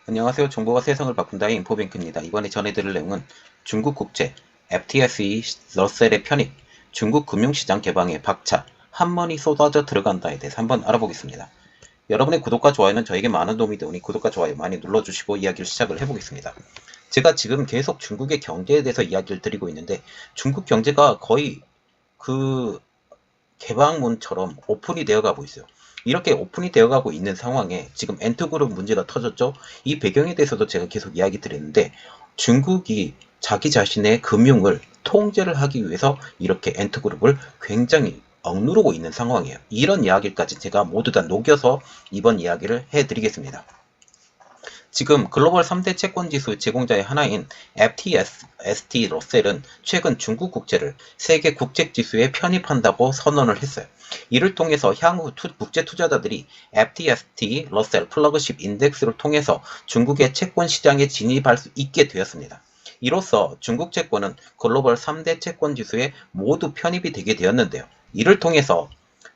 안녕하세요. 정보가 세상을 바꾼다의 인포뱅크입니다. 이번에 전해드릴 내용은 중국 국제 FTSE 러셀의 편입, 중국 금융시장 개방에 박차, 한mon이 쏟아져 들어간다에 대해서 한번 알아보겠습니다. 여러분의 구독과 좋아요는 저에게 많은 도움이 되오니 구독과 좋아요 많이 눌러주시고 이야기를 시작을 해보겠습니다. 제가 지금 계속 중국의 경제에 대해서 이야기를 드리고 있는데 중국 경제가 거의 그 개방문처럼 오픈이 되어가고 있어요. 이렇게 오픈이 되어가고 있는 상황에 지금 엔트그룹 문제가 터졌죠. 이 배경에 대해서도 제가 계속 이야기 드렸는데 중국이 자기 자신의 금융을 통제를 하기 위해서 이렇게 엔트그룹을 굉장히 억누르고 있는 상황이에요. 이런 이야기까지 제가 모두 다 녹여서 이번 이야기를 해드리겠습니다. 지금 글로벌 3대 채권지수 제공자의 하나인 FTSE 러셀은 최근 중국 국채를 세계 국책지수에 편입한다고 선언을 했어요. 이를 통해서 향후 국제 투자자들이 FTSE 러셀 플래그십 인덱스를 통해서 중국의 채권 시장에 진입할 수 있게 되었습니다. 이로써 중국 채권은 글로벌 3대 채권지수에 모두 편입이 되게 되었는데요. 이를 통해서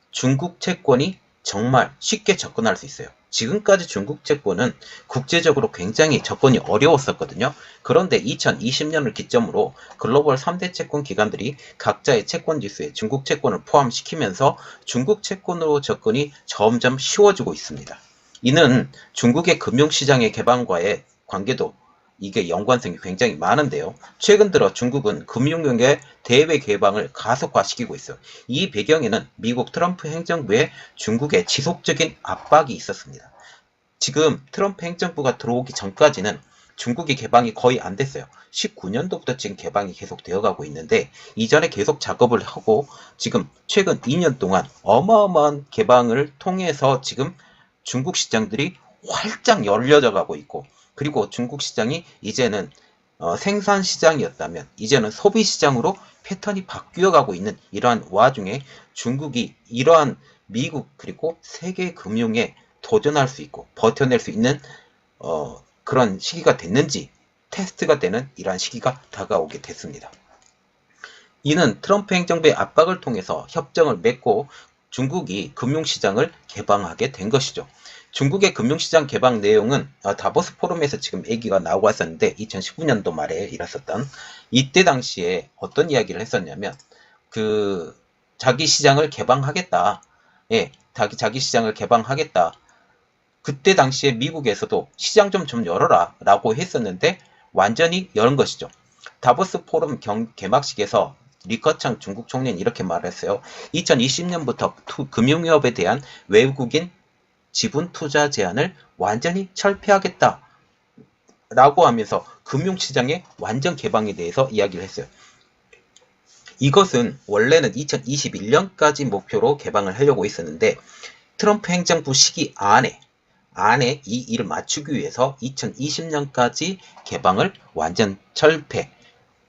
중국 채권이 정말 쉽게 접근할 수 있어요. 지금까지 중국 채권은 국제적으로 굉장히 접근이 어려웠었거든요. 그런데 2020년을 기점으로 글로벌 3대 채권 기관들이 각자의 채권 지수에 중국 채권을 포함시키면서 중국 채권으로 접근이 점점 쉬워지고 있습니다. 이는 중국의 금융시장의 개방과의 관계도 이게 연관성이 굉장히 많은데요. 최근 들어 중국은 금융경제 대외 개방을 가속화시키고 있어요. 이 배경에는 미국 트럼프 행정부의 중국에 지속적인 압박이 있었습니다. 지금 트럼프 행정부가 들어오기 전까지는 중국이 개방이 거의 안 됐어요. 19년도부터 지금 개방이 계속 되어가고 있는데 이전에 계속 작업을 하고 지금 최근 2년 동안 어마어마한 개방을 통해서 지금 중국 시장들이 활짝 열려져 가고 있고 그리고 중국 시장이 이제는 생산 시장이었다면 이제는 소비 시장으로 패턴이 바뀌어 가고 있는 이러한 와중에 중국이 이러한 미국 그리고 세계 금융에 도전할 수 있고 버텨낼 수 있는 그런 시기가 됐는지 테스트가 되는 이러한 시기가 다가오게 됐습니다. 이는 트럼프 행정부의 압박을 통해서 협정을 맺고 중국이 금융시장을 개방하게 된 것이죠. 중국의 금융시장 개방 내용은 다보스 포럼에서 지금 얘기가 나오고 왔었는데 2019년도 말에 일었었던 이때 당시에 어떤 이야기를 했었냐면 그 자기 시장을 개방하겠다. 예, 자기 시장을 개방하겠다. 그때 당시에 미국에서도 시장 좀 열어라 라고 했었는데 완전히 여는 것이죠. 다보스 포럼 개막식에서 리커창 중국 총리는 이렇게 말했어요. 2020년부터 금융위협에 대한 외국인 지분 투자 제한을 완전히 철폐하겠다 라고 하면서 금융시장의 완전 개방에 대해서 이야기를 했어요. 이것은 원래는 2021년까지 목표로 개방을 하려고 했었는데 트럼프 행정부 시기 안에 이 일을 맞추기 위해서 2020년까지 개방을 완전 철폐,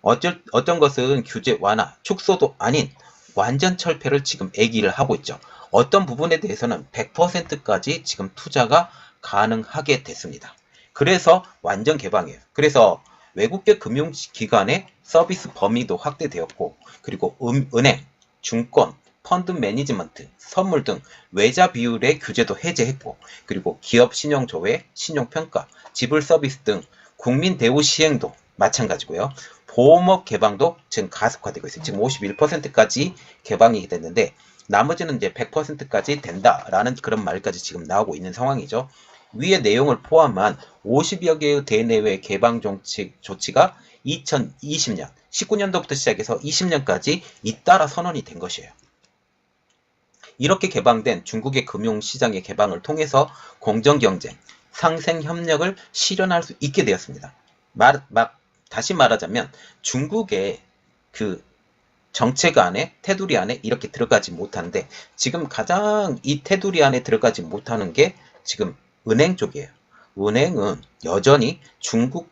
어떤 것은 규제 완화, 축소도 아닌 완전 철폐를 지금 얘기를 하고 있죠. 어떤 부분에 대해서는 100%까지 지금 투자가 가능하게 됐습니다. 그래서 완전 개방이에요. 그래서 외국계 금융기관의 서비스 범위도 확대되었고 그리고 은행, 증권, 펀드 매니지먼트, 선물 등 외자 비율의 규제도 해제했고 그리고 기업 신용조회, 신용평가, 지불 서비스 등 국민 대우 시행도 마찬가지고요. 보험업 개방도 지금 가속화되고 있어요. 지금 51%까지 개방이 됐는데 나머지는 이제 100%까지 된다라는 그런 말까지 지금 나오고 있는 상황이죠. 위의 내용을 포함한 50여 개의 대내외 개방 조치가 2020년, 19년도부터 시작해서 20년까지 잇따라 선언이 된 것이에요. 이렇게 개방된 중국의 금융시장의 개방을 통해서 공정경쟁, 상생협력을 실현할 수 있게 되었습니다. 다시 말하자면 중국의 그 정책 안에 테두리 안에 이렇게 들어가지 못하는데 지금 가장 이 테두리 안에 들어가지 못하는 게 지금 은행 쪽이에요. 은행은 여전히 중국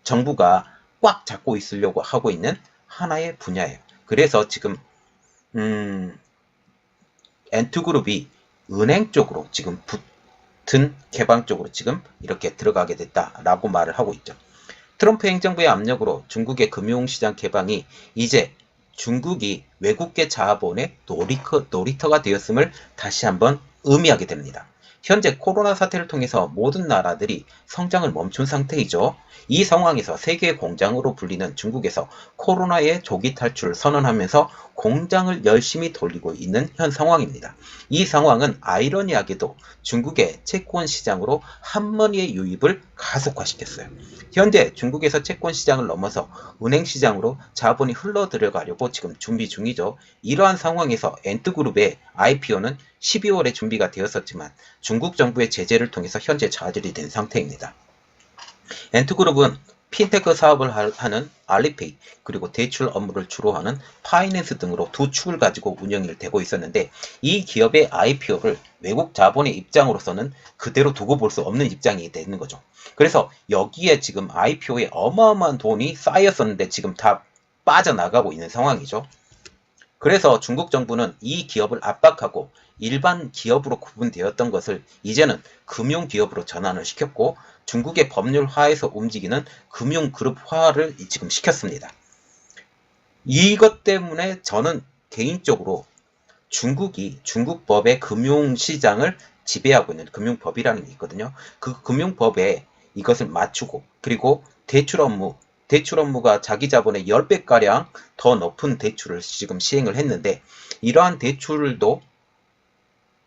정부가 꽉 잡고 있으려고 하고 있는 하나의 분야예요. 그래서 지금 엔투그룹이 은행 쪽으로 지금 붙은 개방 쪽으로 지금 이렇게 들어가게 됐다라고 말을 하고 있죠. 트럼프 행정부의 압력으로 중국의 금융시장 개방이 이제 중국이 외국계 자본의 놀이터가 되었음을 다시 한번 의미하게 됩니다. 현재 코로나 사태를 통해서 모든 나라들이 성장을 멈춘 상태이죠. 이 상황에서 세계의 공장으로 불리는 중국에서 코로나의 조기 탈출을 선언하면서 공장을 열심히 돌리고 있는 현 상황입니다. 이 상황은 아이러니하게도 중국의 채권 시장으로 한머니의 유입을 가속화시켰어요. 현재 중국에서 채권 시장을 넘어서 은행 시장으로 자본이 흘러 들어가려고 지금 준비 중이죠. 이러한 상황에서 엔트그룹의 IPO는 12월에 준비가 되었었지만 중국 정부의 제재를 통해서 현재 좌절이 된 상태입니다. 엔트그룹은 핀테크 사업을 하는 알리페이 그리고 대출 업무를 주로 하는 파이낸스 등으로 두 축을 가지고 운영이 되고 있었는데 이 기업의 IPO를 외국 자본의 입장으로서는 그대로 두고 볼 수 없는 입장이 되는 거죠. 그래서 여기에 지금 IPO에 어마어마한 돈이 쌓였었는데 지금 다 빠져나가고 있는 상황이죠. 그래서 중국 정부는 이 기업을 압박하고 일반 기업으로 구분되었던 것을 이제는 금융기업으로 전환을 시켰고 중국의 법률화에서 움직이는 금융그룹화를 지금 시켰습니다. 이것 때문에 저는 개인적으로 중국이 중국법의 금융시장을 지배하고 있는 금융법이라는 게 있거든요. 그 금융법에 이것을 맞추고 그리고 대출 업무가 자기 자본의 10배가량 더 높은 대출을 지금 시행을 했는데 이러한 대출도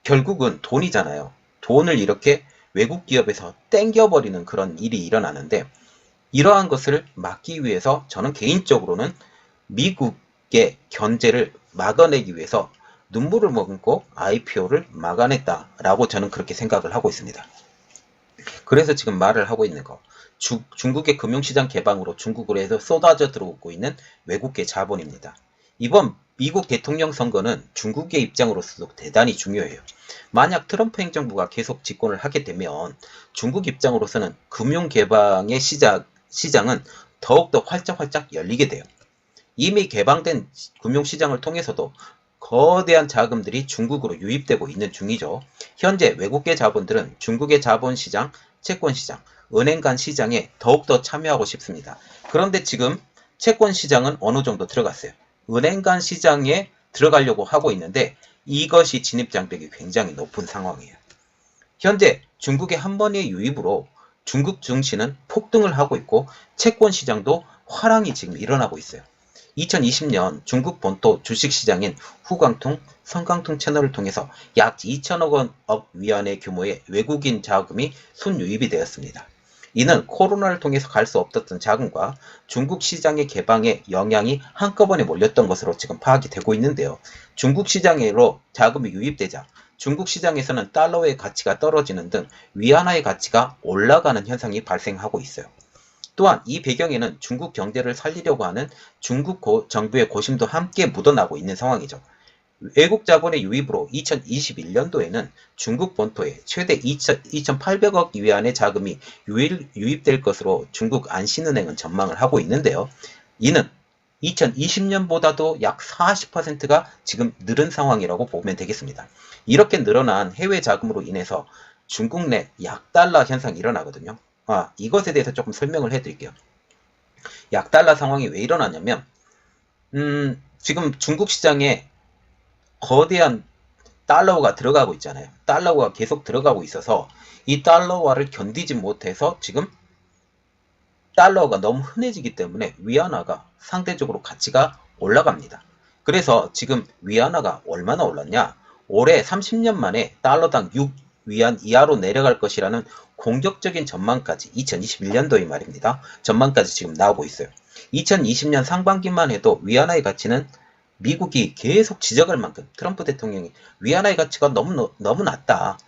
결국은 돈이잖아요. 돈을 이렇게 외국 기업에서 땡겨버리는 그런 일이 일어나는데 이러한 것을 막기 위해서 저는 개인적으로는 미국의 견제를 막아내기 위해서 눈물을 머금고 IPO를 막아냈다라고 저는 그렇게 생각을 하고 있습니다. 그래서 지금 말을 하고 있는 거. 중국의 금융시장 개방으로 중국으로 해서 쏟아져 들어오고 있는 외국계 자본입니다. 이번 미국 대통령 선거는 중국의 입장으로서도 대단히 중요해요. 만약 트럼프 행정부가 계속 집권을 하게 되면 중국 입장으로서는 금융 개방의 시장은 더욱더 활짝활짝 열리게 돼요. 이미 개방된 금융시장을 통해서도 거대한 자금들이 중국으로 유입되고 있는 중이죠. 현재 외국계 자본들은 중국의 자본시장, 채권시장, 은행 간 시장에 더욱더 참여하고 싶습니다. 그런데 지금 채권시장은 어느 정도 들어갔어요. 은행 간 시장에 들어가려고 하고 있는데 이것이 진입장벽이 굉장히 높은 상황이에요. 현재 중국의 한 번의 유입으로 중국 증시는 폭등을 하고 있고 채권시장도 화랑이 지금 일어나고 있어요. 2020년 중국 본토 주식시장인 후광통, 성강통 채널을 통해서 약 2천억 원 위안의 규모의 외국인 자금이 순유입이 되었습니다. 이는 코로나를 통해서 갈 수 없었던 자금과 중국 시장의 개방에 영향이 한꺼번에 몰렸던 것으로 지금 파악이 되고 있는데요. 중국 시장으로 자금이 유입되자 중국 시장에서는 달러의 가치가 떨어지는 등 위안화의 가치가 올라가는 현상이 발생하고 있어요. 또한 이 배경에는 중국 경제를 살리려고 하는 중국 정부의 고심도 함께 묻어나고 있는 상황이죠. 외국 자본의 유입으로 2021년도에는 중국 본토에 최대 2,800억 위안의 자금이 유입될 것으로 중국 안신은행은 전망을 하고 있는데요. 이는 2020년보다도 약 40%가 지금 늘은 상황이라고 보면 되겠습니다. 이렇게 늘어난 해외 자금으로 인해서 중국 내 약달러 현상이 일어나거든요. 이것에 대해서 조금 설명을 해드릴게요. 약달러 상황이 왜 일어나냐면 지금 중국 시장에 거대한 달러가 들어가고 있잖아요. 달러가 계속 들어가고 있어서 이 달러화를 견디지 못해서 지금 달러가 너무 흔해지기 때문에 위안화가 상대적으로 가치가 올라갑니다. 그래서 지금 위안화가 얼마나 올랐냐? 올해 30년 만에 달러당 6위안 이하로 내려갈 것이라는 공격적인 전망까지 2021년도의 말입니다. 전망까지 지금 나오고 있어요. 2020년 상반기만 해도 위안화의 가치는 미국이 계속 지적할 만큼 트럼프 대통령이 위안화의 가치가 너무 낮다.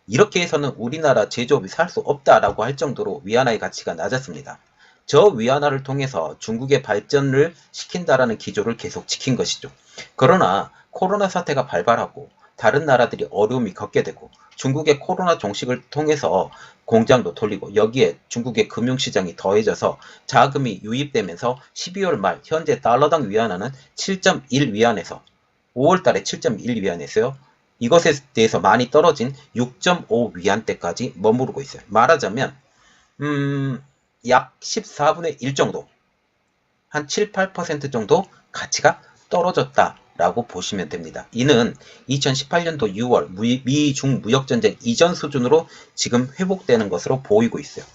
이렇게 해서는 우리나라 제조업이 살 수 없다라고 할 정도로 위안화의 가치가 낮았습니다. 저 위안화를 통해서 중국의 발전을 시킨다라는 기조를 계속 지킨 것이죠. 그러나 코로나 사태가 발발하고 다른 나라들이 어려움이 겪게 되고 중국의 코로나 종식을 통해서 공장도 돌리고 여기에 중국의 금융시장이 더해져서 자금이 유입되면서 12월 말 현재 달러당 위안화는 7.1위안에서 5월 달에 7.1위안했어요. 이것에 대해서 많이 떨어진 6.5위안대까지 머무르고 있어요. 말하자면 약 14분의 1 정도, 한 7, 8% 정도 가치가 떨어졌다 라고 보시면 됩니다. 이는 2018년도 6월 미중 무역전쟁 이전 수준으로 지금 회복되는 것으로 보이고 있어요.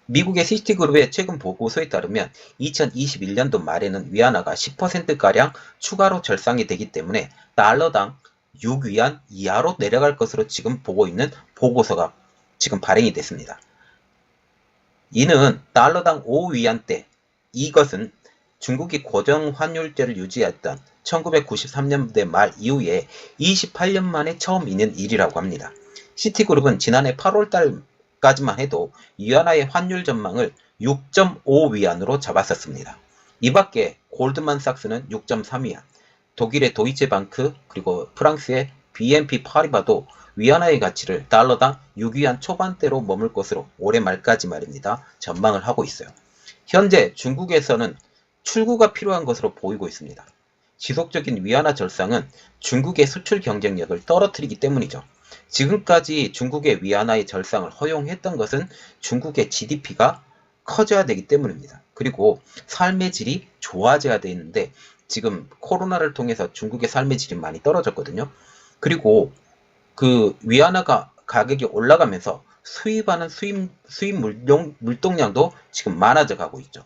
미국의 시티그룹의 최근 보고서에 따르면 2021년도 말에는 위안화가 10%가량 추가로 절상이 되기 때문에 달러당 6위안 이하로 내려갈 것으로 지금 보고 있는 보고서가 지금 발행이 됐습니다. 이는 달러당 5위안대, 이것은 중국이 고정 환율제를 유지했던 1993년대 말 이후에 28년 만에 처음 있는 일이라고 합니다. 시티그룹은 지난해 8월달까지만 해도 위안화의 환율 전망을 6.5위안으로 잡았었습니다. 이 밖에 골드만삭스는 6.3위안, 독일의 도이체방크 그리고 프랑스의 BNP 파리바도 위안화의 가치를 달러당 6위안 초반대로 머물 것으로 올해 말까지 말입니다. 전망을 하고 있어요. 현재 중국에서는 출구가 필요한 것으로 보이고 있습니다. 지속적인 위안화 절상은 중국의 수출 경쟁력을 떨어뜨리기 때문이죠. 지금까지 중국의 위안화의 절상을 허용했던 것은 중국의 GDP가 커져야 되기 때문입니다. 그리고 삶의 질이 좋아져야 되는데 지금 코로나를 통해서 중국의 삶의 질이 많이 떨어졌거든요. 그리고 그 위안화가 가격이 올라가면서 수입하는 수입 물동량도 지금 많아져 가고 있죠.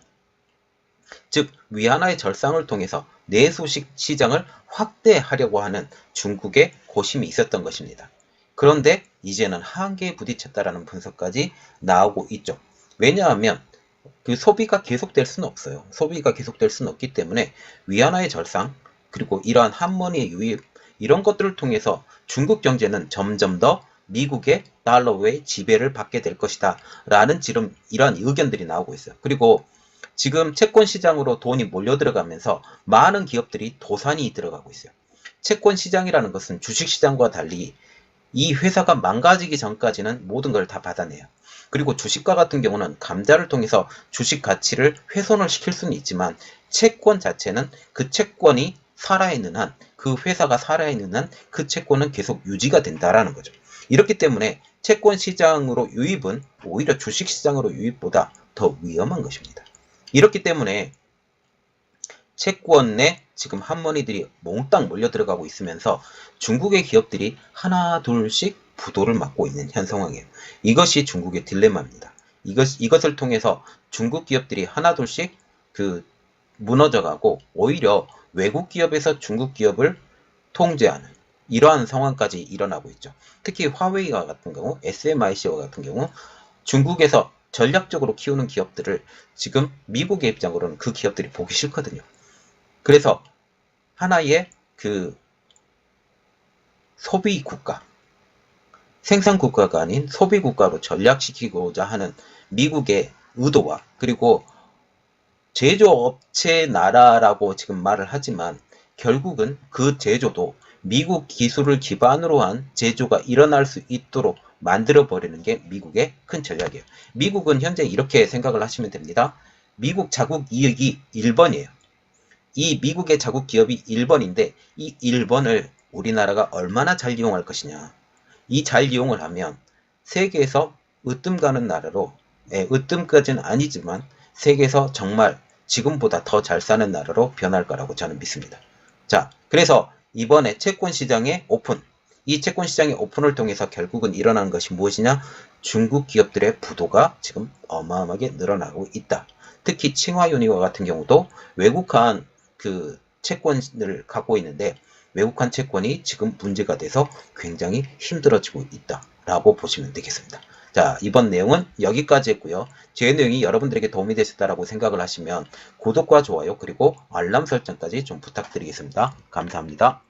즉 위안화의 절상을 통해서 내수 시장을 확대하려고 하는 중국의 고심이 있었던 것입니다. 그런데 이제는 한계에 부딪혔다라는 분석까지 나오고 있죠. 왜냐하면 그 소비가 계속될 수는 없어요. 소비가 계속될 수는 없기 때문에 위안화의 절상 그리고 이러한 한머니의 유입 이런 것들을 통해서 중국 경제는 점점 더 미국의 달러의 지배를 받게 될 것이다 라는 지금 이러한 의견들이 나오고 있어요. 그리고 지금 채권 시장으로 돈이 몰려 들어가면서 많은 기업들이 도산이 들어가고 있어요. 채권 시장이라는 것은 주식 시장과 달리 이 회사가 망가지기 전까지는 모든 걸 다 받아내요. 그리고 주식과 같은 경우는 감자를 통해서 주식 가치를 훼손을 시킬 수는 있지만 채권 자체는 그 채권이 살아있는 한, 그 회사가 살아있는 한 그 채권은 계속 유지가 된다라는 거죠. 이렇기 때문에 채권 시장으로 유입은 오히려 주식 시장으로 유입보다 더 위험한 것입니다. 이렇기 때문에 채권에 지금 한머니들이 몽땅 몰려 들어가고 있으면서 중국의 기업들이 하나 둘씩 부도를 맞고 있는 현 상황이에요. 이것이 중국의 딜레마입니다. 이것을 통해서 중국 기업들이 하나 둘씩 무너져가고 오히려 외국 기업에서 중국 기업을 통제하는 이러한 상황까지 일어나고 있죠. 특히 화웨이와 같은 경우, SMIC와 같은 경우 중국에서 전략적으로 키우는 기업들을 지금 미국의 입장으로는 그 기업들이 보기 싫거든요. 그래서 하나의 소비 국가, 생산 국가가 아닌 소비 국가로 전략시키고자 하는 미국의 의도와 그리고 제조업체 나라라고 지금 말을 하지만 결국은 그 제조도 미국 기술을 기반으로 한 제조가 일어날 수 있도록 만들어버리는 게 미국의 큰 전략이에요. 미국은 현재 이렇게 생각을 하시면 됩니다. 미국 자국 이익이 1번이에요. 이 미국의 자국 기업이 1번인데 이 1번을 우리나라가 얼마나 잘 이용할 것이냐. 이 잘 이용을 하면 세계에서 으뜸 가는 나라로, 으뜸까지는 아니지만 세계에서 정말 지금보다 더 잘 사는 나라로 변할 거라고 저는 믿습니다. 자, 그래서 이번에 채권 시장의 오픈, 이 채권 시장의 오픈을 통해서 결국은 일어나는 것이 무엇이냐? 중국 기업들의 부도가 지금 어마어마하게 늘어나고 있다. 특히 칭화유니와 같은 경우도 외국한 채권을 갖고 있는데 외국한 채권이 지금 문제가 돼서 굉장히 힘들어지고 있다라고 보시면 되겠습니다. 자, 이번 내용은 여기까지 했고요. 제 내용이 여러분들에게 도움이 되셨다라고 생각을 하시면 구독과 좋아요 그리고 알람 설정까지 좀 부탁드리겠습니다. 감사합니다.